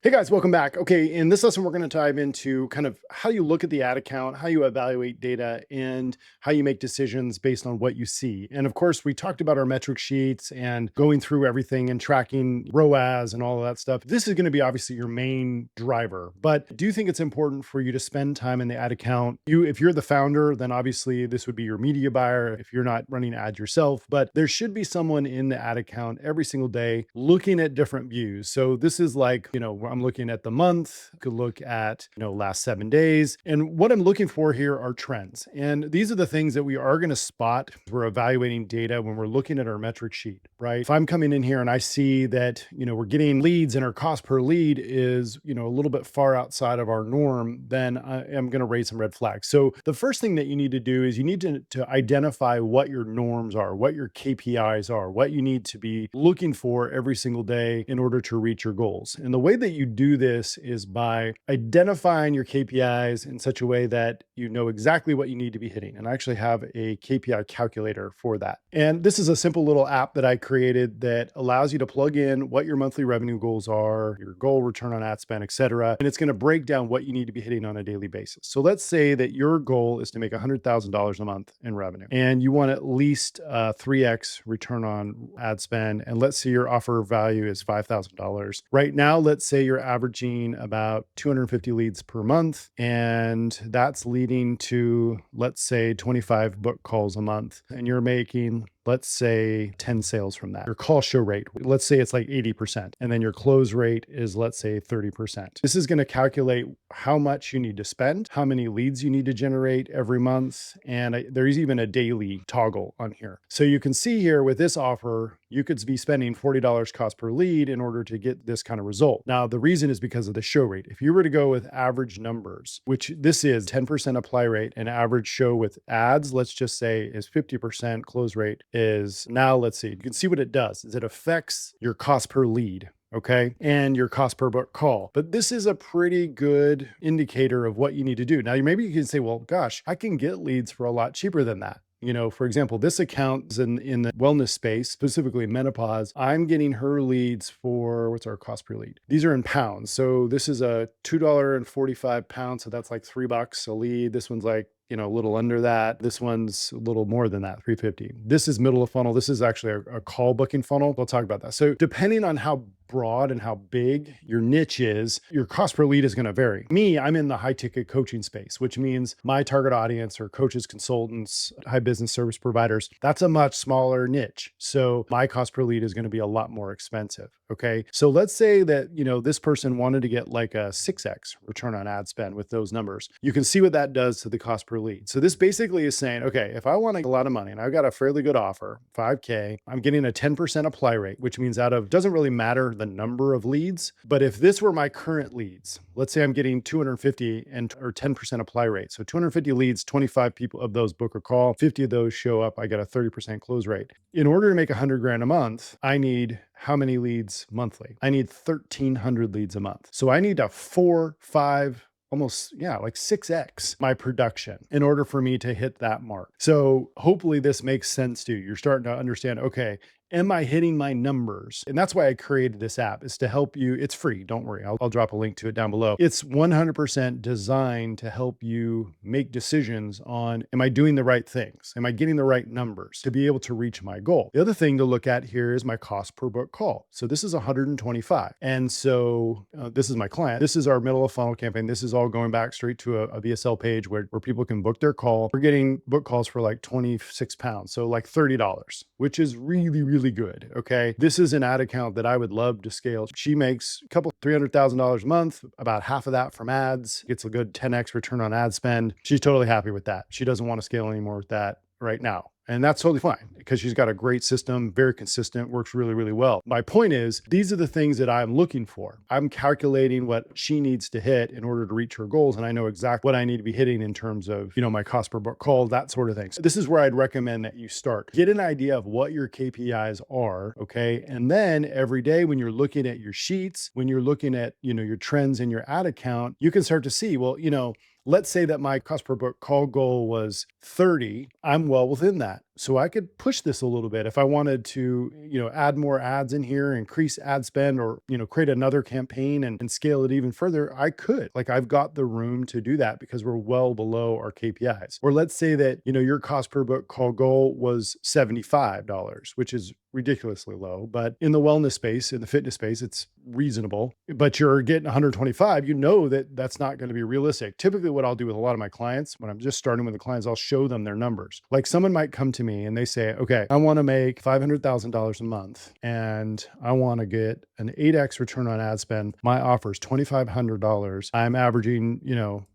Hey guys, welcome back. Okay, in this lesson, we're going to dive into kind of how you look at the ad account, how you evaluate data, and how you make decisions based on what you see. And of course, we talked about our metric sheets and going through everything and tracking ROAS and all of that stuff. This is going to be obviously your main driver, but do you think it's important for you to spend time in the ad account? If you're the founder, then obviously this would be your media buyer if you're not running ads yourself, but there should be someone in the ad account every single day looking at different views. So this is like, I'm looking at the month, could look at, last 7 days. And what I'm looking for here are trends. And these are the things that we are going to spot. We're evaluating data when we're looking at our metric sheet, right? If I'm coming in here and I see that, we're getting leads and our cost per lead is, a little bit far outside of our norm, then I am going to raise some red flags. So the first thing that you need to do is you need to identify what your norms are, what your KPIs are, what you need to be looking for every single day in order to reach your goals. And the way that you do this is by identifying your KPIs in such a way that you know exactly what you need to be hitting. And I actually have a KPI calculator for that. And this is a simple little app that I created that allows you to plug in what your monthly revenue goals are, your goal return on ad spend, et cetera. And it's going to break down what you need to be hitting on a daily basis. So let's say that your goal is to make $100,000 a month in revenue and you want at least 3x return on ad spend. And let's say your offer value is $5,000. Right now, let's say you're averaging about 250 leads per month, and that's leading to, let's say, 25 book calls a month, and you're making, let's say, 10 sales from that. Your call show rate, let's say it's like 80%, and then your close rate is, let's say, 30%. This is going to calculate how much you need to spend, how many leads you need to generate every month, and there's even a daily toggle on here. So you can see here with this offer, you could be spending $40 cost per lead in order to get this kind of result. Now, the reason is because of the show rate. If you were to go with average numbers, which this is 10% apply rate, and average show with ads, let's just say is 50%, close rate is now, let's see, you can see what it does is it affects your cost per lead. Okay. And your cost per book call. But this is a pretty good indicator of what you need to do. Now, maybe you can say, well, gosh, I can get leads for a lot cheaper than that. For example, this account is in the wellness space, specifically menopause. I'm getting her leads for, what's our cost per lead? These are in pounds. So this is a $2.45. So that's like $3 a lead. This one's like, a little under that. This one's a little more than that, 350. This is middle of funnel. This is actually a call booking funnel. We'll talk about that. So depending on how broad and how big your niche is, your cost per lead is going to vary. Me, I'm in the high ticket coaching space, which means my target audience are coaches, consultants, high business service providers. That's a much smaller niche. So my cost per lead is going to be a lot more expensive. Okay. So let's say that, this person wanted to get like a 6x return on ad spend with those numbers. You can see what that does to the cost per lead. So this basically is saying, okay, if I want a lot of money and I've got a fairly good offer, 5K, I'm getting a 10% apply rate, which means doesn't really matter the number of leads, but if this were my current leads, let's say I'm getting 250 or 10% apply rate. So 250 leads, 25 people of those book a call, 50 of those show up, I get a 30% close rate. In order to make 100 grand a month, I need how many leads monthly? I need 1,300 leads a month. So I need to 4, 5, almost, like 6x my production in order for me to hit that mark. So hopefully this makes sense to you. You're starting to understand, okay, am I hitting my numbers? And that's why I created this app, is to help you. It's free. Don't worry. I'll drop a link to it down below. It's 100% designed to help you make decisions on, am I doing the right things? Am I getting the right numbers to be able to reach my goal? The other thing to look at here is my cost per book call. So this is 125. And so this is my client. This is our middle of funnel campaign. This is all going back straight to a VSL page where people can book their call. We're getting book calls for like 26 pounds. So like $30, which is really, really good. Okay. This is an ad account that I would love to scale. She makes a couple $300,000 a month, about half of that from ads, gets a good 10x return on ad spend. She's totally happy with that. She doesn't want to scale anymore with that right now. And that's totally fine because she's got a great system, very consistent, works really, really well. My point is, these are the things that I'm looking for. I'm calculating what she needs to hit in order to reach her goals. And I know exactly what I need to be hitting in terms of, my cost per book call, that sort of thing. So this is where I'd recommend that you start. Get an idea of what your KPIs are, okay? And then every day when you're looking at your sheets, when you're looking at, your trends in your ad account, you can start to see, well, let's say that my cost per book call goal was 30. I'm well within that. So I could push this a little bit if I wanted to, add more ads in here, increase ad spend, or, create another campaign and scale it even further. I could. Like, I've got the room to do that because we're well below our KPIs. Or let's say that, your cost per book call goal was $75, which is ridiculously low, but in the wellness space, in the fitness space, it's reasonable. But you're getting 125, that that's not going to be realistic. Typically, what I'll do with a lot of my clients when I'm just starting with the clients, I'll show them their numbers. Like, someone might come to me and they say, okay, I want to make $500,000 a month and I want to get an 8x return on ad spend. My offer is $2,500. I'm averaging,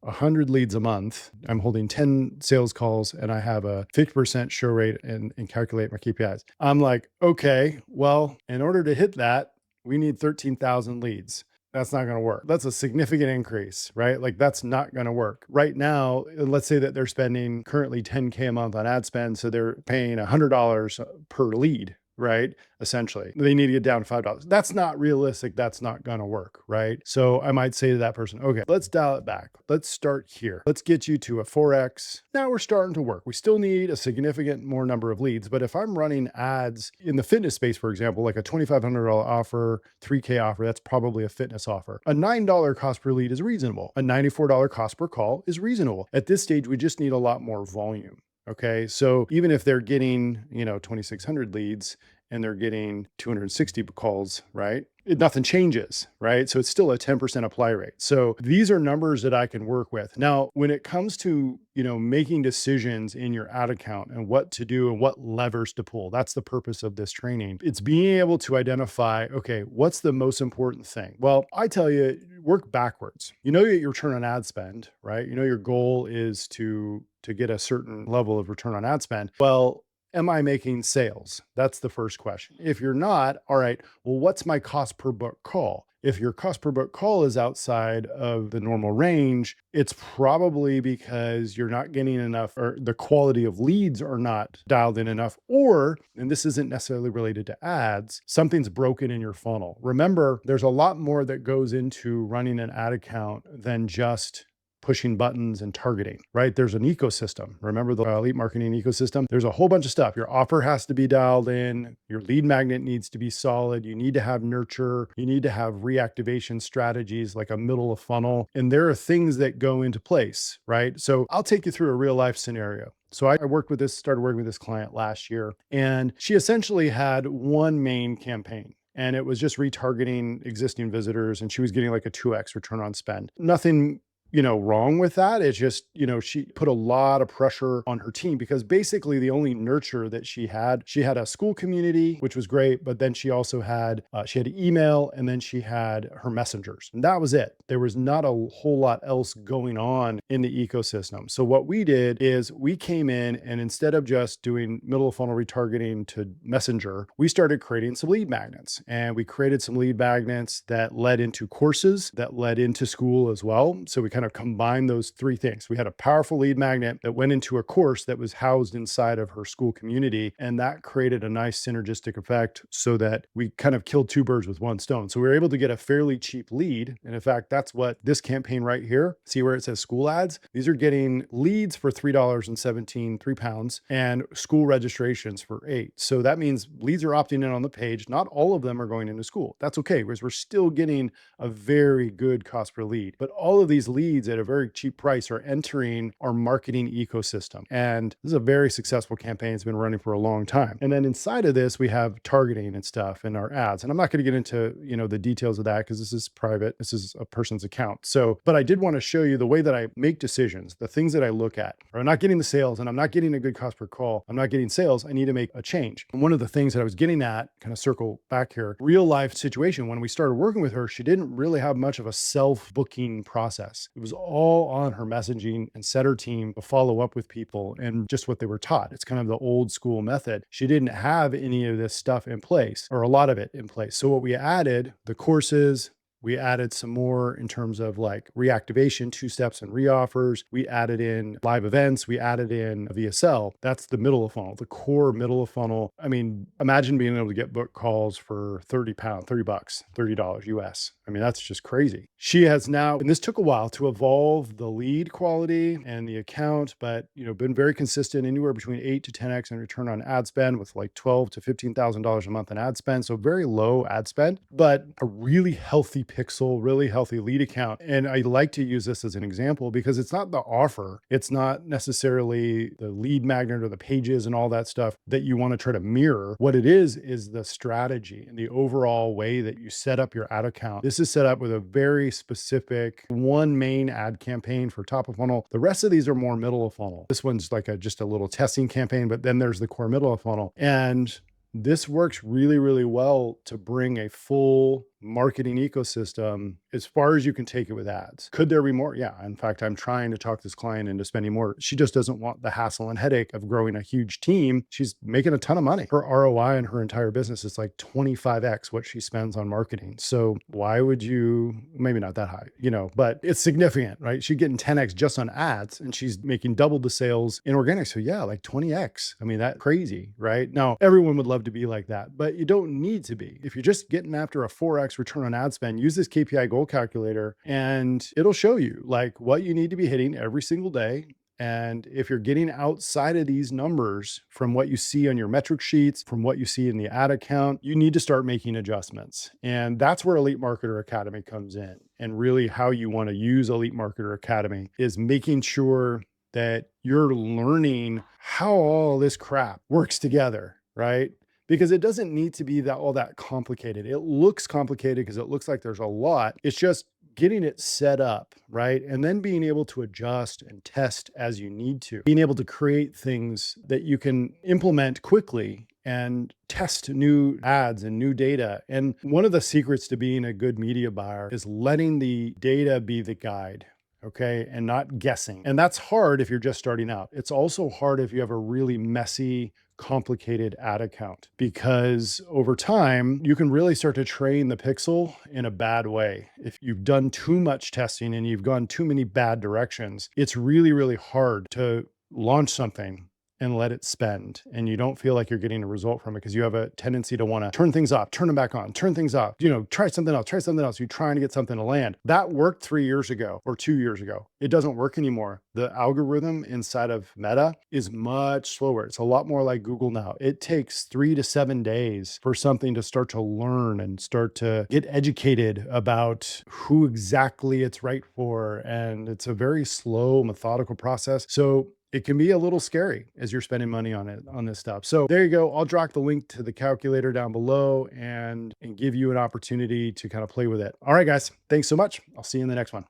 100 leads a month. I'm holding 10 sales calls and I have a 50% show rate and calculate my KPIs. I'm like, okay, well, in order to hit that, we need 13,000 leads. That's not going to work. That's a significant increase, right? Like, that's not going to work. Right now, let's say that they're spending currently 10K a month on ad spend. So they're paying $100 per lead, right? Essentially, they need to get down to $5. That's not realistic. That's not going to work, right? So I might say to that person, okay, let's dial it back. Let's start here. Let's get you to a 4X. Now we're starting to work. We still need a significant more number of leads. But if I'm running ads in the fitness space, for example, like a $2,500 offer, 3K offer, that's probably a fitness offer. A $9 cost per lead is reasonable. A $94 cost per call is reasonable. At this stage, we just need a lot more volume. Okay. So even if they're getting, 2,600 leads and they're getting 260 calls, right? Nothing changes, right? So it's still a 10% apply rate. So these are numbers that I can work with. Now, when it comes to, making decisions in your ad account and what to do and what levers to pull, that's the purpose of this training. It's being able to identify, okay, what's the most important thing? Well, I tell you, work backwards. Your return on ad spend, right? Your goal is to get a certain level of return on ad spend. Well, am I making sales? That's the first question. If you're not, all right, well, what's my cost per book call? If your cost per book call is outside of the normal range, it's probably because you're not getting enough, or the quality of leads are not dialed in enough, or, and this isn't necessarily related to ads, something's broken in your funnel. Remember, there's a lot more that goes into running an ad account than just pushing buttons and targeting, right? There's an ecosystem. Remember the elite marketing ecosystem? There's a whole bunch of stuff. Your offer has to be dialed in. Your lead magnet needs to be solid. You need to have nurture. You need to have reactivation strategies like a middle of funnel. And there are things that go into place, right? So I'll take you through a real life scenario. So I started working with this client last year, and she essentially had one main campaign. And it was just retargeting existing visitors, and she was getting like a 2x return on spend. Nothing wrong with that. It's just, she put a lot of pressure on her team because basically the only nurture that she had a school community, which was great. But then she also had, she had email, and then she had her messengers, and that was it. There was not a whole lot else going on in the ecosystem. So what we did is we came in, and instead of just doing middle of funnel retargeting to messenger, we started creating some lead magnets, and we created some lead magnets that led into courses that led into school as well. So we kind of combine those three things. We had a powerful lead magnet that went into a course that was housed inside of her school community. And that created a nice synergistic effect so that we kind of killed two birds with one stone. So we were able to get a fairly cheap lead. And in fact, that's what this campaign right here, see where it says school ads? These are getting leads for $3.17, £3, and school registrations for $8. So that means leads are opting in on the page. Not all of them are going into school. That's okay, because we're still getting a very good cost per lead. But all of these leads at a very cheap price are entering our marketing ecosystem. And this is a very successful campaign. It's been running for a long time. And then inside of this, we have targeting and stuff in our ads. And I'm not going to get into, the details of that because this is private. This is a person's account. So, but I did want to show you the way that I make decisions, the things that I look at. I'm not getting the sales, and I'm not getting a good cost per call. I'm not getting sales. I need to make a change. And one of the things that I was getting at, kind of circle back here, real life situation, when we started working with her, she didn't really have much of a self-booking process. It was all on her messaging and set her team to follow up with people and just what they were taught. It's kind of the old school method. She didn't have any of this stuff in place, or a lot of it in place. So what we added, the courses, we added some more in terms of like reactivation, 2 steps and reoffers. We added in live events. We added in a VSL. That's the middle of funnel, the core middle of funnel. I mean, imagine being able to get book calls for £30, $30, $30 US. I mean, that's just crazy. She has now, and this took a while to evolve the lead quality and the account, but been very consistent, anywhere between 8 to 10x in return on ad spend, with like 12 to $15,000 a month in ad spend. So very low ad spend, but a really healthy pixel, really healthy lead account. And I like to use this as an example because it's not the offer, it's not necessarily the lead magnet or the pages and all that stuff that you want to try to mirror. What it is the strategy and the overall way that you set up your ad account. This is set up with a very specific one main ad campaign for top of funnel. The rest of these are more middle of funnel. This one's like just a little testing campaign, but then there's the core middle of funnel. And this works really, really well to bring a full marketing ecosystem as far as you can take it with ads. Could there be more? Yeah. In fact, I'm trying to talk this client into spending more. She just doesn't want the hassle and headache of growing a huge team. She's making a ton of money. Her ROI in her entire business is like 25x what she spends on marketing. So why would you, maybe not that high, but it's significant, right? She's getting 10x just on ads, and she's making double the sales in organic. So yeah, like 20x. I mean, that's crazy, right? Now, everyone would love to be like that, but you don't need to be. If you're just getting after a 4x return on ad spend, use this KPI goal calculator and it'll show you like what you need to be hitting every single day. And if you're getting outside of these numbers from what you see on your metric sheets, from what you see in the ad account, you need to start making adjustments. And that's where Elite Marketer Academy comes in. And really how you want to use Elite Marketer Academy is making sure that you're learning how all this crap works together, right? Because it doesn't need to be all that complicated. It looks complicated because it looks like there's a lot. It's just getting it set up, right? And then being able to adjust and test as you need to, being able to create things that you can implement quickly and test new ads and new data. And one of the secrets to being a good media buyer is letting the data be the guide. Okay. And not guessing. And that's hard if you're just starting out. It's also hard if you have a really messy, complicated ad account, because over time you can really start to train the pixel in a bad way. If you've done too much testing and you've gone too many bad directions, it's really, really hard to launch something and let it spend, and you don't feel like you're getting a result from it because you have a tendency to want to turn things off, turn them back on, turn things off, try something else, try something else. You're trying to get something to land. That worked 3 years ago or 2 years ago. It doesn't work anymore. The algorithm inside of Meta is much slower. It's a lot more like Google now. It takes 3 to 7 days for something to start to learn and start to get educated about who exactly it's right for. And it's a very slow, methodical process. So it can be a little scary as you're spending money on this stuff. So there you go. I'll drop the link to the calculator down below and give you an opportunity to kind of play with it. All right, guys, thanks so much. I'll see you in the next one.